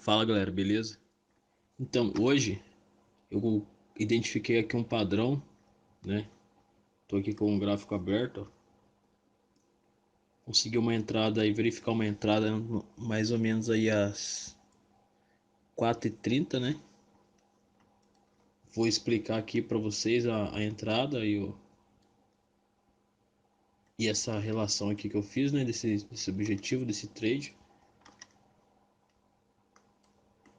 Fala galera, beleza? Então hoje eu identifiquei aqui um padrão, né? Tô aqui com o gráfico aberto, ó. Consegui uma entrada e verificar uma entrada mais ou menos aí às 4h30, né? Vou explicar aqui para vocês a entrada e essa relação aqui que eu fiz, né? Desse objetivo, desse trade.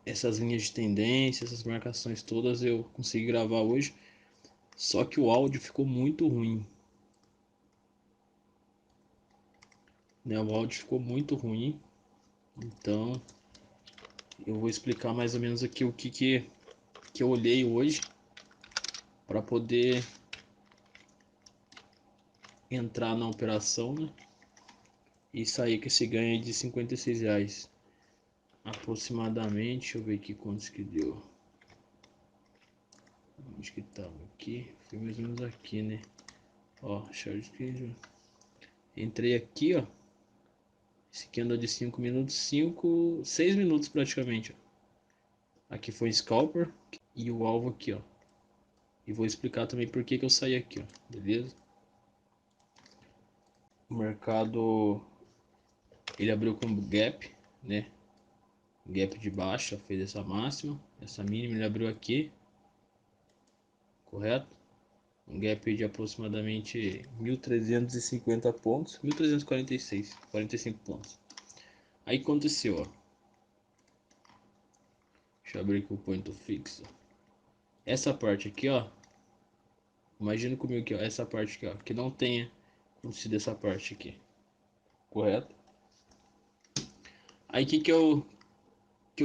Essas linhas de tendência, essas marcações todas eu consegui gravar hoje. Só que o áudio ficou muito ruim, né? O áudio ficou muito ruim. Então eu vou explicar mais ou menos aqui o que eu olhei hoje para poder entrar na operação, né? E sair com esse ganho de R$ 56 aproximadamente. Deixa eu ver aqui quantos que deu. Onde que tava aqui? Foi mais ou menos aqui, né? Ó, entrei aqui, ó. Esse aqui andou de 5 minutos, 6 minutos praticamente, ó. Aqui foi scalper e o alvo aqui, ó. E vou explicar também por que eu saí aqui, ó. Beleza? O mercado ele abriu com gap, né? Gap de baixa, fez essa máxima, essa mínima ele abriu aqui, correto? Um gap de aproximadamente 1.350 pontos, 1.346, 45 pontos. Aí aconteceu, ó. Deixa eu abrir aqui o ponto fixo. Essa parte aqui, ó. Imagina comigo aqui, ó. Essa parte aqui, ó. Que não tenha acontecido essa parte aqui, correto? Aí que eu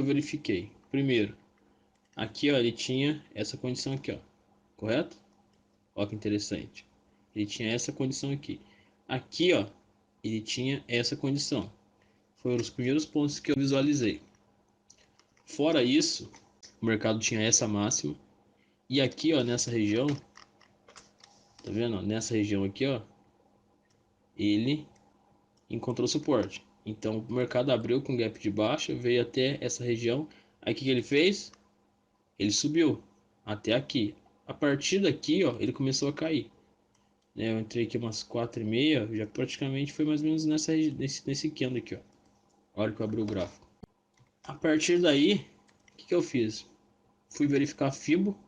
verifiquei? Primeiro, aqui, ó, ele tinha essa condição aqui, ó. Correto? Olha que interessante. Ele tinha essa condição aqui. Aqui, ó, ele tinha essa condição. Foram os primeiros pontos que eu visualizei. Fora isso, o mercado tinha essa máxima. E aqui, ó, nessa região, tá vendo? Nessa região aqui, ó, ele encontrou suporte. Então, o mercado abriu com gap de baixa, veio até essa região. Aí, o que ele fez? Ele subiu até aqui. A partir daqui, ó, ele começou a cair. Eu entrei aqui umas 4h30, já praticamente foi mais ou menos nesse candle aqui, ó. A hora que eu abri o gráfico. A partir daí, o que eu fiz? Fui verificar a Fibo,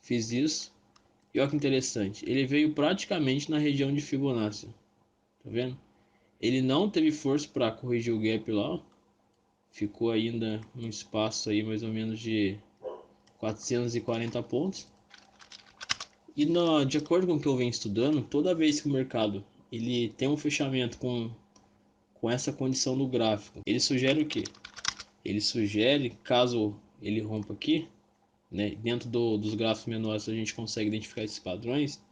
fiz isso. E olha que interessante, ele veio praticamente na região de Fibonacci, tá vendo? Ele não teve força para corrigir o gap lá, ó. Ficou ainda um espaço aí mais ou menos de 440 pontos. E de acordo com o que eu venho estudando, toda vez que o mercado ele tem um fechamento com essa condição no gráfico, ele sugere o quê? Ele sugere, caso ele rompa aqui, né, dentro dos gráficos menores a gente consegue identificar esses padrões,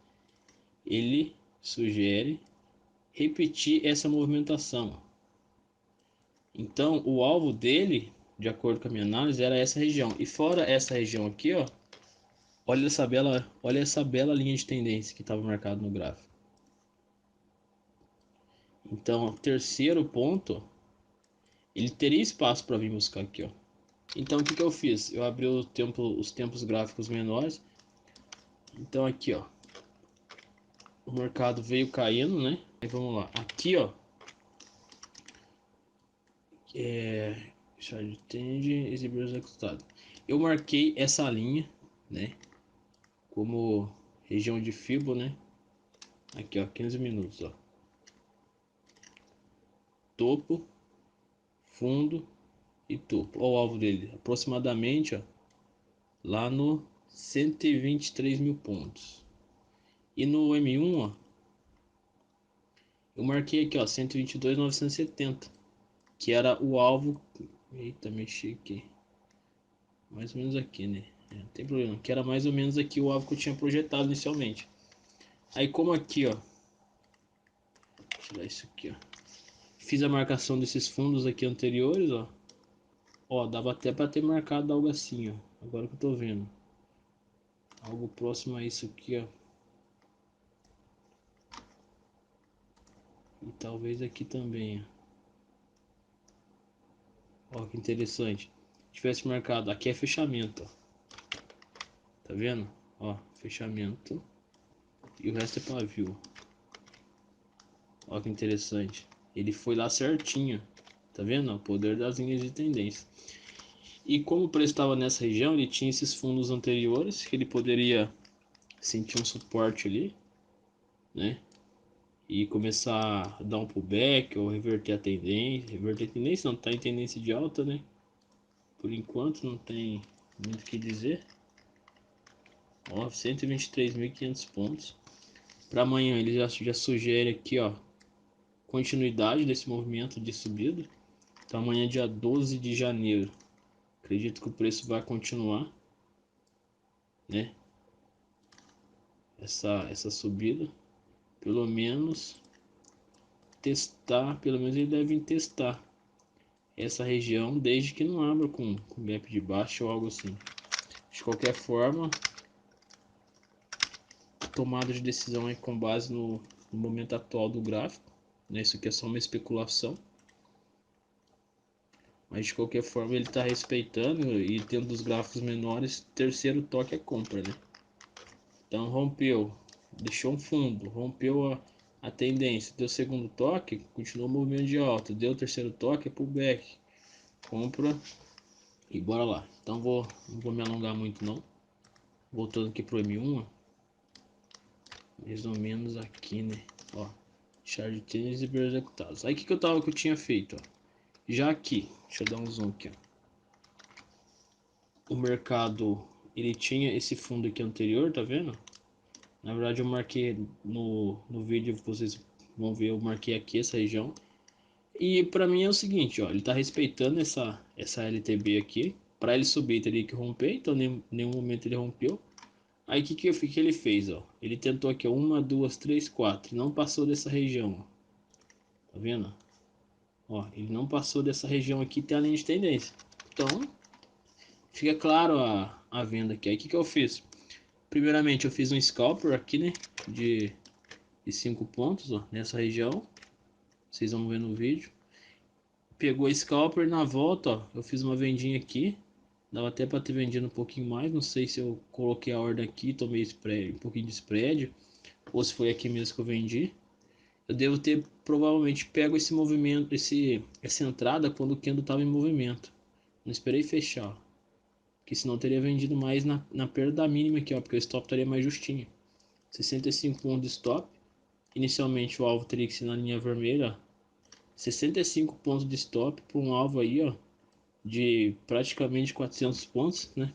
ele sugere repetir essa movimentação. Então, o alvo dele, de acordo com a minha análise, era essa região. E fora essa região aqui, ó, olha essa bela linha de tendência que estava marcada no gráfico. Então, o terceiro ponto, ele teria espaço para vir buscar aqui, ó. Então, o que eu fiz? Eu abri os tempos gráficos menores. Então, aqui, ó, o mercado veio caindo, né? Aí vamos lá. Aqui, ó, chart tende exibir executado. Eu marquei essa linha, né, como região de Fibo, né? Aqui, ó, 15 minutos, ó. Topo, fundo e topo. Ó, o alvo dele, aproximadamente, ó, lá no 123 mil pontos. E no M1, ó, eu marquei aqui, ó, 122.970, que era o alvo. Eita, mexi aqui. Mais ou menos aqui, né? Não tem problema. Que era mais ou menos aqui o alvo que eu tinha projetado inicialmente. Aí como aqui, ó. Vou tirar isso aqui, ó. Fiz a marcação desses fundos aqui anteriores, ó. Ó, dava até pra ter marcado algo assim, ó. Agora que eu tô vendo. Algo próximo a isso aqui, ó. E talvez aqui também, ó. Ó, que interessante. Tivesse marcado, aqui é fechamento, ó. Tá vendo? Ó, fechamento. E o resto é pavio. Ó, que interessante. Ele foi lá certinho. Tá vendo? O poder das linhas de tendência. E como o preço estava nessa região, ele tinha esses fundos anteriores que ele poderia sentir um suporte ali, né? E começar a dar um pullback ou reverter a tendência. Reverter a tendência não, tá em tendência de alta, né? Por enquanto não tem muito o que dizer. Ó, 123.500 pontos. Para amanhã ele já sugere aqui, ó, continuidade desse movimento de subida. Então amanhã dia 12 de janeiro. Acredito que o preço vai continuar, né? Essa subida. Pelo menos testar, pelo menos eles devem testar essa região desde que não abra com gap de baixo ou algo assim. De qualquer forma, a tomada de decisão é com base no momento atual do gráfico, né? Isso aqui é só uma especulação, mas de qualquer forma ele está respeitando e tendo os gráficos menores, terceiro toque é compra, né? Então rompeu, deixou um fundo, rompeu a tendência, deu segundo toque, continuou o movimento de alta, deu terceiro toque, é pullback, compra e bora lá. Então não vou me alongar muito não. Voltando aqui pro M1, ó, mais ou menos aqui, né? Ó, char de tênis e bem executados. Aí que eu tinha feito, ó. Já aqui, deixa eu dar um zoom aqui, ó. O mercado, ele tinha esse fundo aqui anterior, tá vendo? Na verdade eu marquei no vídeo, vocês vão ver, eu marquei aqui essa região. E para mim é o seguinte, ó, ele tá respeitando essa LTB aqui. Para ele subir teria que romper, então em nenhum momento ele rompeu. Aí que ele fez, ó? Ele tentou aqui, ó, uma, duas, três, quatro, não passou dessa região, ó. Tá vendo? Ó, ele não passou dessa região aqui, tem a linha de tendência. Então, fica claro a venda aqui. Aí que eu fiz? Primeiramente eu fiz um scalper aqui, né, de 5 pontos, ó, nessa região. Vocês vão ver no vídeo. Pegou a scalper na volta, ó, eu fiz uma vendinha aqui. Dava até para ter vendido um pouquinho mais, não sei se eu coloquei a ordem aqui, tomei spread, um pouquinho de spread, ou se foi aqui mesmo que eu vendi. Eu devo ter provavelmente pego esse movimento, essa entrada quando o candle estava em movimento. Não esperei fechar, porque senão eu teria vendido mais na perda da mínima aqui, ó, porque o stop estaria mais justinho. 65 pontos de stop. Inicialmente o alvo teria que ser na linha vermelha, ó. 65 pontos de stop para um alvo aí, ó, de praticamente 400 pontos, né?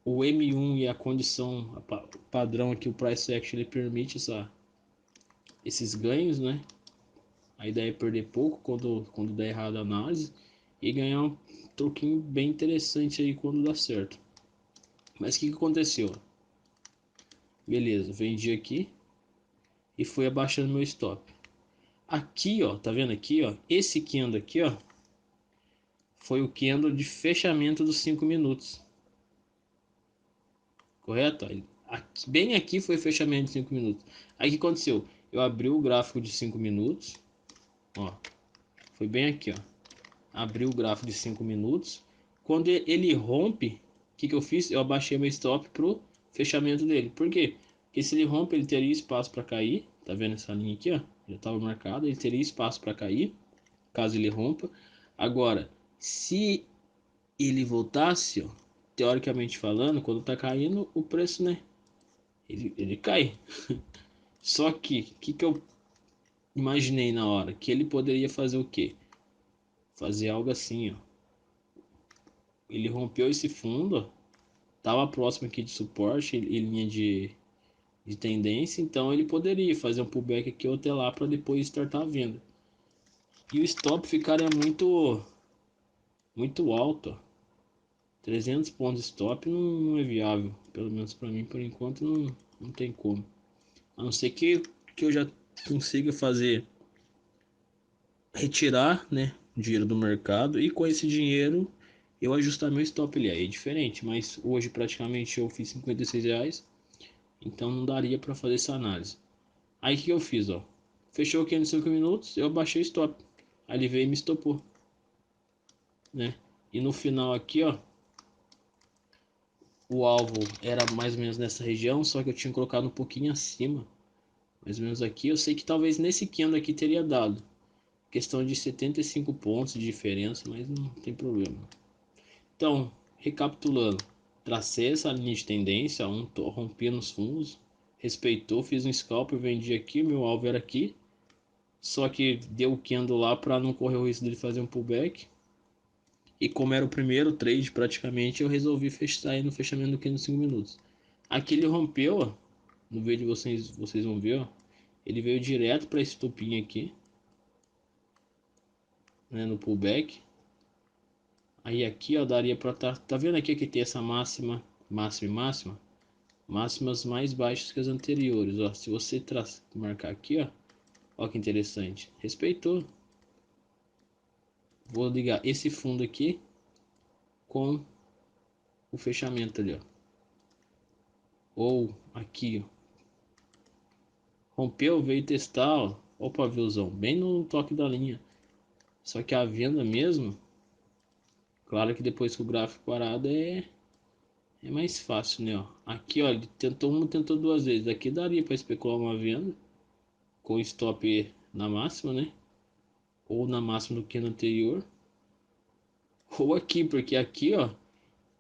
O M1 e a condição padrão aqui, o price action, ele permite esses ganhos, né? A ideia é perder pouco quando der errado a análise e ganhar um troquinho bem interessante aí quando dá certo. Mas o que aconteceu? Beleza, vendi aqui e fui abaixando meu stop. Aqui, ó, tá vendo aqui, ó? Esse candle aqui, ó, foi o candle de fechamento dos 5 minutos. Correto? Aqui, bem aqui foi o fechamento de 5 minutos. Aí o que aconteceu? Eu abri o gráfico de 5 minutos, ó. Foi bem aqui, ó. Abri o gráfico de 5 minutos. Quando ele rompe, o que eu fiz? Eu abaixei meu stop pro fechamento dele. Por quê? Porque se ele rompe, ele teria espaço para cair. Tá vendo essa linha aqui, ó? Já estava marcado. Ele teria espaço para cair, caso ele rompa. Agora, se ele voltasse, ó, teoricamente falando, quando tá caindo, o preço, né? Ele cai. Só que, o que eu imaginei na hora? Que ele poderia fazer o quê? Fazer algo assim, ó. Ele rompeu esse fundo, ó, tava próximo aqui de suporte e linha de tendência, então ele poderia fazer um pullback aqui ou até lá para depois startar a venda. E o stop ficaria muito alto, ó. 300 pontos de stop não é viável, pelo menos para mim por enquanto não tem como. A não ser que eu já consiga fazer retirar, né, dinheiro do mercado e com esse dinheiro eu ajustar meu stop ali. Aí é diferente, mas hoje praticamente eu fiz R$ 56, então não daria para fazer essa análise. Aí o que eu fiz, ó? Fechou aqui nos 5 minutos, eu baixei o stop. Aí ele veio e me estopou. né? E no final aqui, ó, o alvo era mais ou menos nessa região, só que eu tinha colocado um pouquinho acima, mais ou menos aqui. Eu sei que talvez nesse Kendo aqui teria dado questão de 75 pontos de diferença, mas não tem problema. Então, recapitulando, tracei essa linha de tendência, rompi nos fundos, respeitou, fiz um scalp, vendi aqui, meu alvo era aqui, só que deu o candle lá para não correr o risco de fazer um pullback. E como era o primeiro trade praticamente, eu resolvi fechar aí no fechamento do candle 5 minutos. Aqui ele rompeu, ó, no vídeo vocês vão ver, ó, ele veio direto para esse topinho aqui, né, no pullback. Aí aqui, ó, daria para tá vendo aqui que tem essa máxima e máxima? Máximas mais baixas que as anteriores, ó. Se você marcar aqui, ó que interessante. Respeitou. Vou ligar esse fundo aqui com o fechamento ali, ó. Ou aqui, ó. Rompeu, veio testar, ó. Opa, viuzão, bem no toque da linha. Só que a venda mesmo, claro que depois que o gráfico parado é mais fácil, né, ó. Aqui, ó, ele tentou uma, tentou duas vezes. Aqui daria para especular uma venda com stop na máxima, né? Ou na máxima do que no anterior. Ou aqui, porque aqui, ó,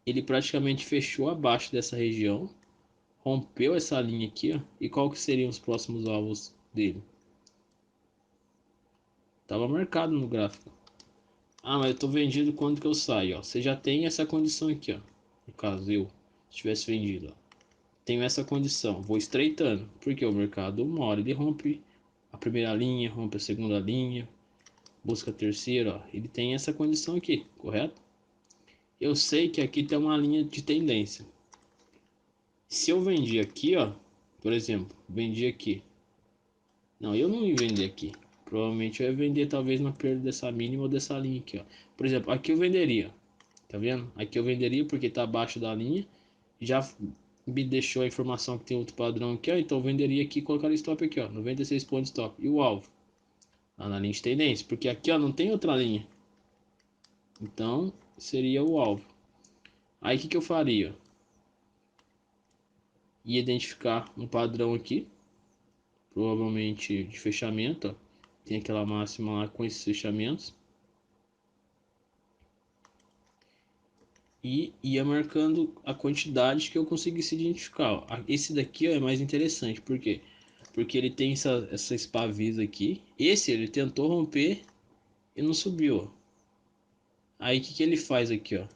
ele praticamente fechou abaixo dessa região, rompeu essa linha aqui, ó, e qual que seriam os próximos alvos dele? Tava marcado no gráfico. Ah, mas eu tô vendido quando que eu saio, ó. Você já tem essa condição aqui, ó. No caso, eu tivesse vendido, ó. Tenho essa condição, vou estreitando, porque o mercado uma hora ele rompe a primeira linha, rompe a segunda linha, busca a terceira, ó. Ele tem essa condição aqui, correto? Eu sei que aqui tem uma linha de tendência. Se eu vendi aqui, ó, por exemplo, vendi aqui. Não, eu não ia vender aqui. Provavelmente eu ia vender talvez na perda dessa mínima ou dessa linha aqui, ó. Por exemplo, aqui eu venderia. Tá vendo? Aqui eu venderia porque tá abaixo da linha. Já me deixou a informação que tem outro padrão aqui, ó. Então eu venderia aqui e colocaria stop aqui, ó. 96 pontos stop. E o alvo? Lá na linha de tendência. Porque aqui, ó, não tem outra linha. Então seria o alvo. Aí o que eu faria? Ia identificar um padrão aqui. Provavelmente de fechamento, ó. Tem aquela máxima lá com esses fechamentos. E ia marcando a quantidade que eu conseguisse identificar, ó. Esse daqui, ó, é mais interessante, por quê? Porque ele tem essa pavisa aqui. Esse ele tentou romper e não subiu, ó. Aí o que ele faz aqui, ó?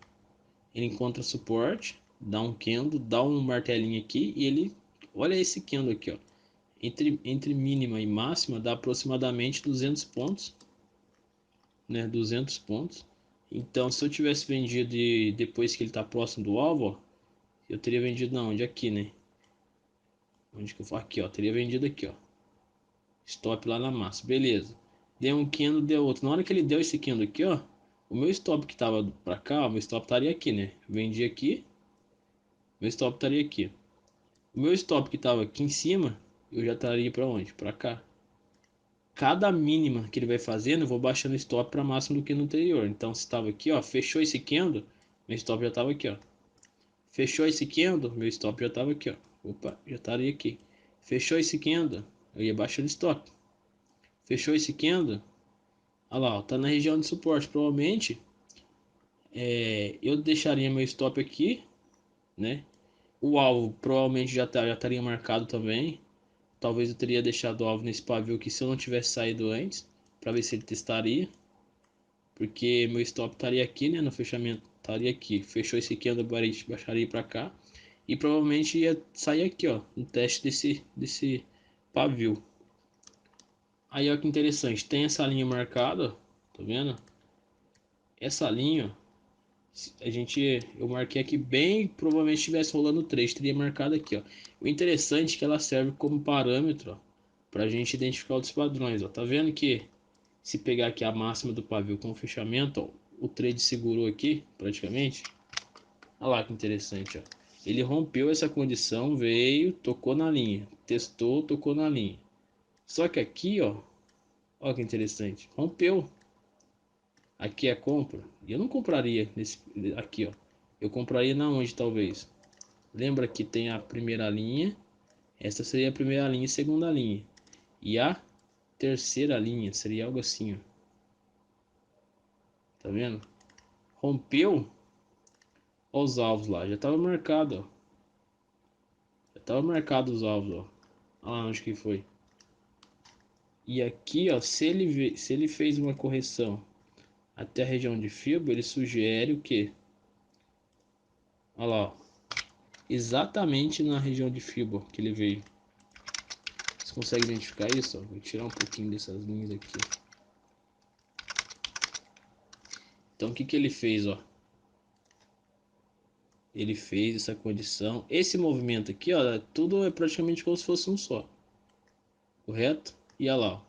Ele encontra suporte, dá um candle, dá um martelinho aqui e ele, olha esse candle aqui, ó. Entre mínima e máxima dá aproximadamente 200 pontos, né? 200 pontos. Então, se eu tivesse vendido depois que ele está próximo do alvo, ó, eu teria vendido na onde? Aqui, né? Onde que eu falo? Aqui, ó. Teria vendido aqui, ó. Stop lá na massa. Beleza. Deu um candle, deu outro. Na hora que ele deu esse candle aqui, ó. O meu stop que tava pra cá, o meu stop estaria aqui, né? Vendi aqui. Meu stop estaria aqui. O meu stop que tava aqui em cima, eu já estaria pra onde? Pra cá. Cada mínima que ele vai fazendo, eu vou baixando o stop para máximo do que no anterior. Então, se estava aqui, ó, fechou esse candle, meu stop já estava aqui, ó. Fechou esse candle, meu stop já estava aqui, ó. Opa, já estaria aqui. Fechou esse candle, eu ia baixando o stop. Fechou esse candle, olha lá, ó, tá na região de suporte. Provavelmente, eu deixaria meu stop aqui, né? O alvo provavelmente já estaria marcado também. Talvez eu teria deixado o alvo nesse pavio aqui se eu não tivesse saído antes, para ver se ele testaria. Porque meu stop estaria aqui, né, no fechamento, estaria aqui. Fechou esse aqui, baixaria para cá. E provavelmente ia sair aqui, ó, no teste desse pavio. Aí, ó, que interessante, tem essa linha marcada, ó, tá vendo? Essa linha, eu marquei aqui bem, provavelmente estivesse rolando 3, teria marcado aqui, ó. O interessante é que ela serve como parâmetro, para a gente identificar outros padrões, ó. Tá vendo que se pegar aqui a máxima do pavio com o fechamento, ó, o trade segurou aqui, praticamente. Olha lá que interessante, ó. Ele rompeu essa condição, veio, tocou na linha, testou, tocou na linha. Só que aqui, ó, ó que interessante, rompeu. Aqui é compra. E eu não compraria nesse aqui, ó. Eu compraria na onde, talvez? Lembra que tem a primeira linha. Essa seria a primeira linha e segunda linha. E a terceira linha seria algo assim, ó. Tá vendo? Rompeu. Ó, os alvos lá. Já tava marcado, ó. Já tava marcado os alvos, ó. Olha lá onde que foi. E aqui, ó, se ele fez uma correção até a região de fibra, ele sugere o quê? Olha lá, ó. Exatamente na região de fibra que ele veio. Você consegue identificar isso? Ó? Vou tirar um pouquinho dessas linhas aqui. Então o que que ele fez, ó? Ele fez essa condição. Esse movimento aqui, ó, tudo é praticamente como se fosse um só. Correto? E olha lá, ó.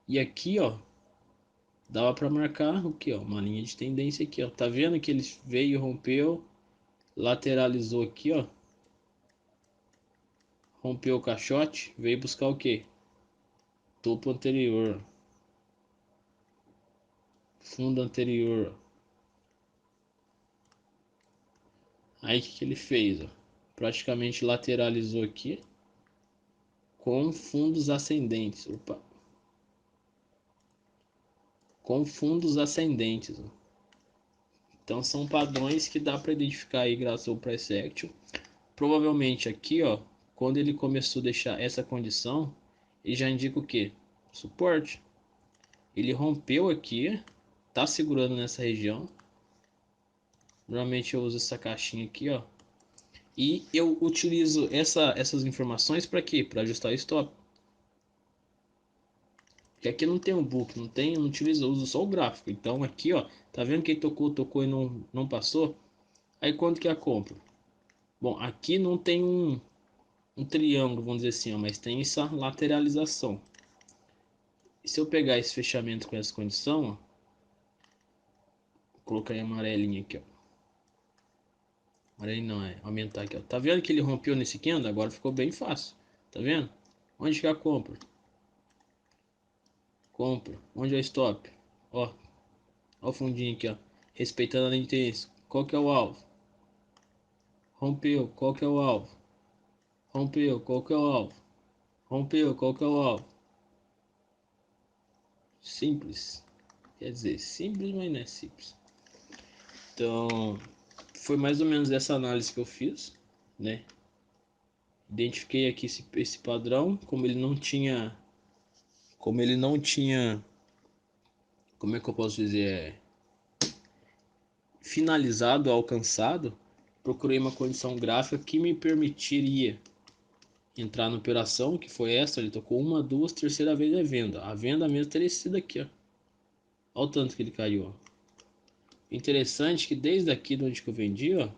E aqui, ó, dava para marcar o que, ó? Uma linha de tendência aqui, ó. Tá vendo que ele veio, rompeu, lateralizou aqui, ó. Rompeu o caixote, veio buscar o que? Topo anterior, fundo anterior. Aí o que ele fez, ó? Praticamente lateralizou aqui com fundos ascendentes. Opa. Com fundos ascendentes, ó. Então são padrões que dá para identificar aí graças ao price action. Provavelmente aqui, ó, quando ele começou a deixar essa condição, ele já indica o que? Suporte. Ele rompeu aqui, tá segurando nessa região. Normalmente eu uso essa caixinha aqui, ó. E eu utilizo essas informações para quê? Para ajustar o stop. Porque aqui não tem um book, não utilizo, eu uso só o gráfico. Então aqui, ó, tá vendo que tocou e não passou? Aí quanto que é a compra? Bom, aqui não tem um triângulo, vamos dizer assim, ó, mas tem essa lateralização. E se eu pegar esse fechamento com essa condição, ó, colocar em amarelinho aqui, ó. Amarelinho não, é aumentar aqui, ó. Tá vendo que ele rompeu nesse candle? Agora ficou bem fácil. Tá vendo? Onde que é a compra? Compra. Onde é o stop? Ó, ó o fundinho aqui, ó. Respeitando a linha de tendência. Qual que é o alvo? Rompeu. Qual que é o alvo? Rompeu. Qual que é o alvo? Rompeu. Qual que é o alvo? Simples. Quer dizer, simples, mas não é simples. Então, foi mais ou menos essa análise que eu fiz, né? Identifiquei aqui esse padrão, como ele não tinha, como é que eu posso dizer, finalizado, alcançado, procurei uma condição gráfica que me permitiria entrar na operação, que foi essa, ele tocou uma, duas, terceira vez é venda. A venda mesmo teria sido aqui, ó. Olha o tanto que ele caiu, ó. Interessante que desde aqui de onde que eu vendi, ó,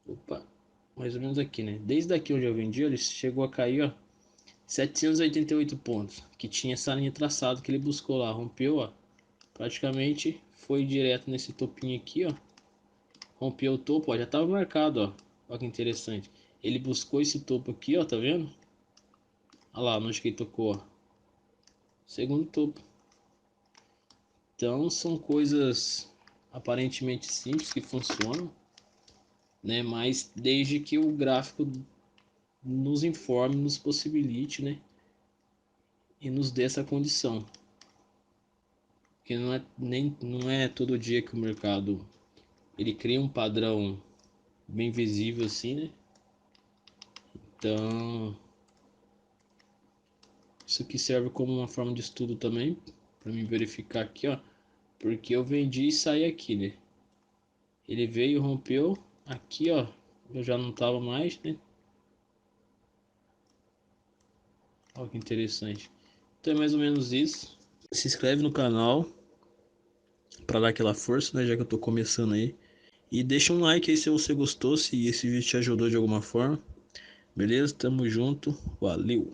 opa, mais ou menos aqui, né? Desde aqui onde eu vendi, ele chegou a cair, ó, 788 pontos, que tinha essa linha traçada que ele buscou lá, rompeu, ó, praticamente foi direto nesse topinho aqui, ó, rompeu o topo, ó, já estava marcado, ó, olha que interessante, ele buscou esse topo aqui, ó, tá vendo? Olha lá, onde que ele tocou, ó, segundo topo. Então são coisas aparentemente simples que funcionam, né, mas desde que o gráfico nos informe, nos possibilite, né, e nos dê essa condição. Porque não é todo dia que o mercado ele cria um padrão bem visível assim, né? Então, isso aqui serve como uma forma de estudo também, para me verificar aqui, ó, porque eu vendi e saí aqui, né? Ele veio, rompeu, aqui, ó, eu já não tava mais, né? Olha que interessante. Então é mais ou menos isso. Se inscreve no canal para dar aquela força, né? Já que eu tô começando aí. E deixa um like aí se você gostou, se esse vídeo te ajudou de alguma forma. Beleza? Tamo junto. Valeu!